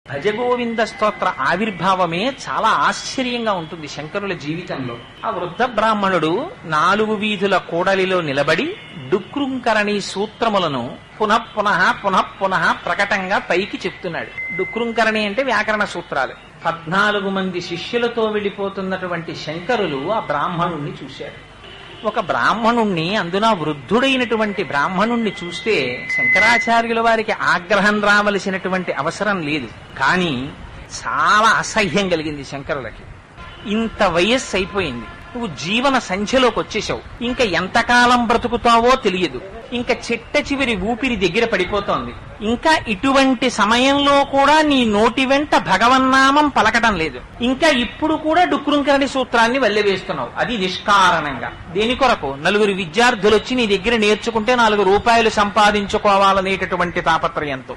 భజగోవింద స్తోత్ర ఆవిర్భావమే చాలా ఆశ్చర్యంగా ఉంటుంది శంకరుల జీవితంలో. ఆ వృద్ధ బ్రాహ్మణుడు 4 వీధుల కూడలిలో నిలబడి డుక్రుంకరణి సూత్రములను పునః పునః పునః పునః ప్రకటంగా పైకి చెప్తున్నాడు. డుక్రుంకరణి అంటే వ్యాకరణ సూత్రాలు. 14 మంది శిష్యులతో వెళ్ళిపోతున్నటువంటి శంకరులు ఆ బ్రాహ్మణుణ్ణి చూశారు. ఒక బ్రాహ్మణుణ్ణి, అందున వృద్ధుడైనటువంటి బ్రాహ్మణుణ్ణి చూస్తే శంకరాచార్యుల వారికి ఆగ్రహం రావలసినటువంటి అవసరం లేదు. కానీ చాలా అసహ్యం కలిగింది శంకరులకి. ఇంత వయస్సు అయిపోయింది, నువ్వు జీవన సంఖ్యలోకి వచ్చేసావు, ఇంకా ఎంతకాలం బ్రతుకుతావో తెలియదు, ఇంకా చిట్ట చివరి ఊపిరి దగ్గర పడిపోతోంది, ఇంకా ఇటువంటి సమయంలో కూడా నీ నోటి వెంట భగవన్నామం పలకటం లేదు, ఇంకా ఇప్పుడు కూడా డుక్రుంకరణి సూత్రాన్ని వల్లెవేస్తున్నావు, అది నిష్కారణంగా. దేని కొరకు? 4 విద్యార్థులు వచ్చి నీ దగ్గర నేర్చుకుంటే 4 రూపాయలు సంపాదించుకోవాలనేటటువంటి తాపత్రయంతో.